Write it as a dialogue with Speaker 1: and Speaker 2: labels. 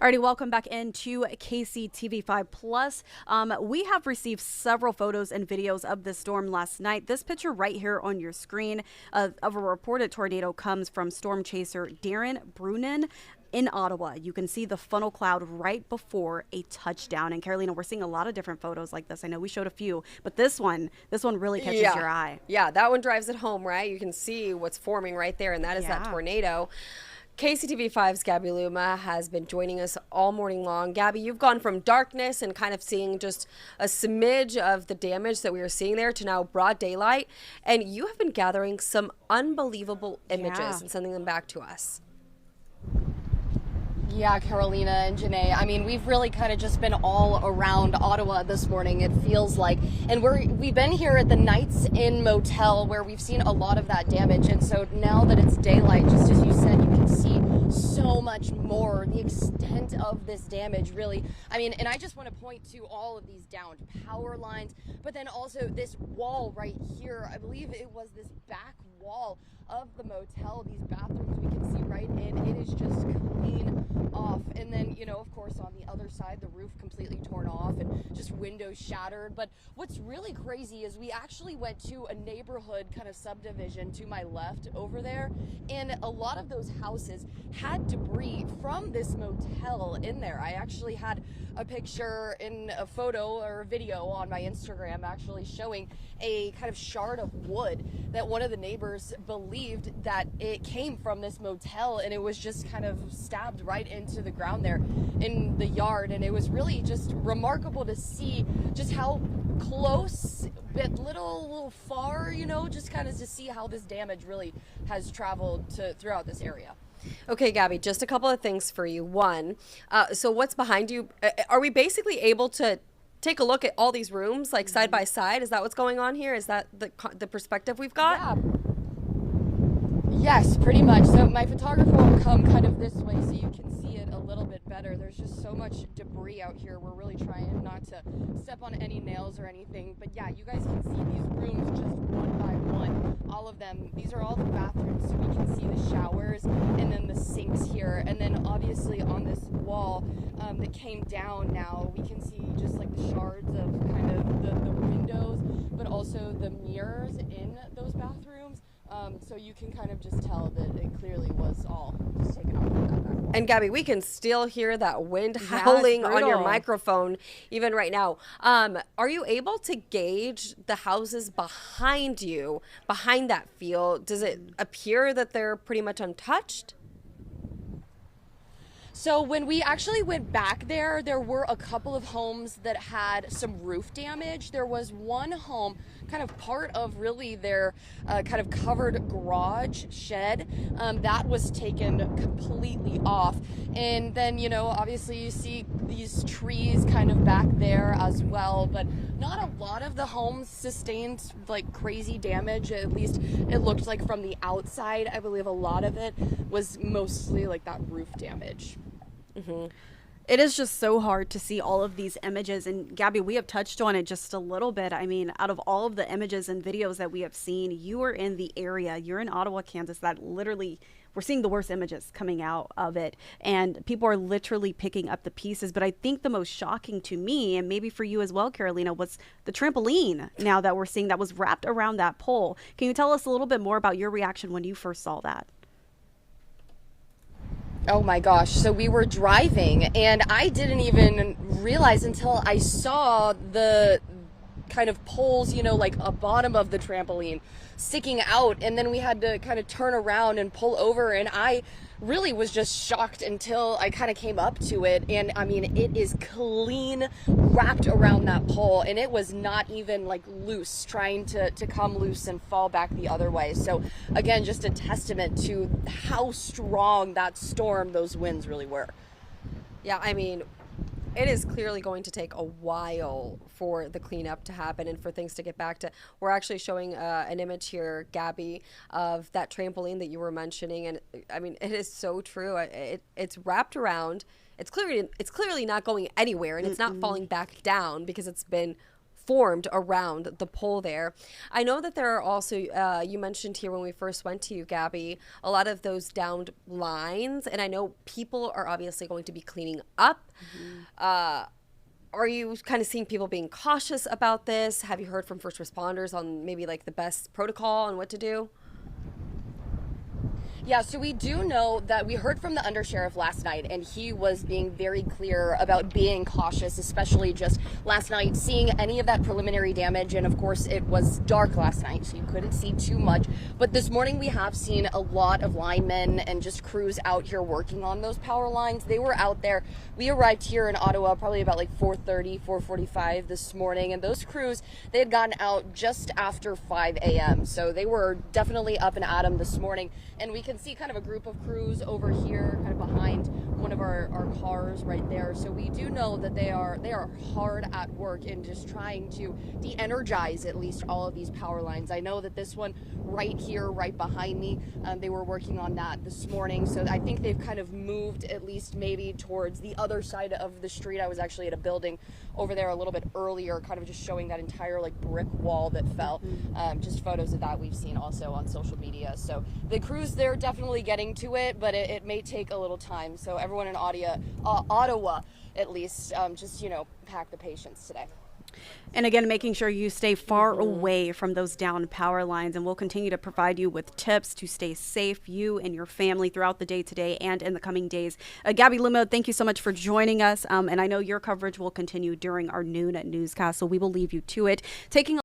Speaker 1: Alrighty, welcome back into KCTV5 Plus. We have received several photos and videos of the storm last night. This picture right here on your screen of a reported tornado comes from storm chaser Darren Brunin in Ottawa. You can see the funnel cloud right before a touchdown. And Carolina, we're seeing a lot of different photos like this. I know we showed a few, but this one really catches your eye.
Speaker 2: Yeah, that one drives it home, right? You can see what's forming right there, and that is that tornado. KCTV5's Gabby Luma has been joining us all morning long. Gabby, you've gone from darkness and kind of seeing just a smidge of the damage that we were seeing there to now broad daylight. And you have been gathering some unbelievable images and sending them back to us.
Speaker 3: Yeah, Carolina and Janae. I mean, we've really kind of just been all around Ottawa this morning, it feels like. And we've been here at the Nights Inn Motel where we've seen a lot of that damage. And so now that it's daylight, just as you said, you can see so much more. The extent of this damage, really. I mean, and I just want to point to all of these downed power lines, but then also this wall right here. I believe it was this back wall of the motel. These bathrooms we can see right in. It is just clean off. And then, you know, of course, on the other side, the roof completely torn off and just windows shattered. But what's really crazy is we actually went to a neighborhood kind of subdivision to my left over there, and a lot of those houses had debris from this motel in there. I actually had a picture in a photo or a video on my Instagram actually showing a kind of shard of wood that one of the neighbors believed that it came from this motel, and it was just kind of stabbed right into the ground there in the yard. And it was really just remarkable to see just how close but little far, you know, just kind of to see how this damage really has traveled throughout this area.
Speaker 2: Okay, Gabby, just a couple of things for you. One, so what's behind you? Are we basically able to take a look at all these rooms, like side by side? Is that what's going on here? Is that the perspective we've got?
Speaker 3: Yeah. Yes, pretty much. So my photographer will come kind of this way so you can see it a little bit better. There's just so much debris out here. We're really trying not to step on any nails or anything. But yeah, you guys can see these rooms just one by one. All of them. These are all the bathrooms, so we can see the showers and then the sinks here. And then obviously on this wall that came down now, we can see just like the shards of kind of the windows, but also the mirrors in those bathrooms. So you can kind of just tell that it clearly was all just taken off with that back wall.
Speaker 2: And Gabby, we can still hear that wind howling on your microphone even right now. Are you able to gauge the houses behind you, behind that field? Does it appear that they're pretty much untouched?
Speaker 3: So when we actually went back there were a couple of homes that had some roof damage. There was one home, kind of part of really their kind of covered garage shed, that was taken completely off. And then, you know, obviously you see these trees kind of back there as well, but not a lot of the homes sustained like crazy damage. At least it looked like from the outside. I believe a lot of it was mostly like that roof damage.
Speaker 1: Mm-hmm. It is just so hard to see all of these images. And Gabby, we have touched on it just a little bit. I mean, out of all of the images and videos that we have seen, you are in the area, you're in Ottawa, Kansas, that literally we're seeing the worst images coming out of it. And people are literally picking up the pieces. But I think the most shocking to me, and maybe for you as well, Carolina, was the trampoline now that we're seeing that was wrapped around that pole. Can you tell us a little bit more about your reaction when you first saw that?
Speaker 3: Oh my gosh. So we were driving and I didn't even realize until I saw the kind of poles, you know, like a bottom of the trampoline sticking out, and then we had to kind of turn around and pull over, and I really was just shocked until I kind of came up to it. And I mean, it is clean wrapped around that pole, and it was not even like loose, trying to come loose and fall back the other way. So again, just a testament to how strong that storm, those winds really were.
Speaker 2: Yeah, I mean, it is clearly going to take a while for the cleanup to happen and for things to get back to. We're actually showing an image here, Gabby, of that trampoline that you were mentioning, and I mean, it is so true. It's wrapped around. It's clearly not going anywhere, and it's not falling back down because it's been formed around the pole there. I know that there are also, you mentioned here when we first went to you, Gabby, a lot of those downed lines, and I know people are obviously going to be cleaning up. Are you kind of seeing people being cautious about this? Have you heard from first responders on maybe like the best protocol and what to do?
Speaker 3: Yeah, so we do know that we heard from the undersheriff last night, and he was being very clear about being cautious, especially just last night, seeing any of that preliminary damage. And of course, it was dark last night, so you couldn't see too much. But this morning, we have seen a lot of linemen and just crews out here working on those power lines. They were out there. We arrived here in Ottawa probably about like 4:30, 4:45 this morning, and those crews, they had gotten out just after 5 a.m. So they were definitely up and at 'em this morning. And we can see kind of a group of crews over here kind of behind one of our cars right there. So we do know that they are hard at work in just trying to de-energize at least all of these power lines. I know that this one right here, right behind me, they were working on that this morning. So I think they've kind of moved at least maybe towards the other side of the street. I was actually at a building over there a little bit earlier, kind of just showing that entire like brick wall that fell. Just photos of that we've seen also on social media. So the crews, they're definitely getting to it, but it may take a little time. So everyone in Ottawa, at least, just, pack the patience today.
Speaker 1: And again, making sure you stay far away from those downed power lines, and we'll continue to provide you with tips to stay safe, you and your family, throughout the day today and in the coming days. Gabby Luma, thank you so much for joining us. And I know your coverage will continue during our noon newscast, so we will leave you to it. Taking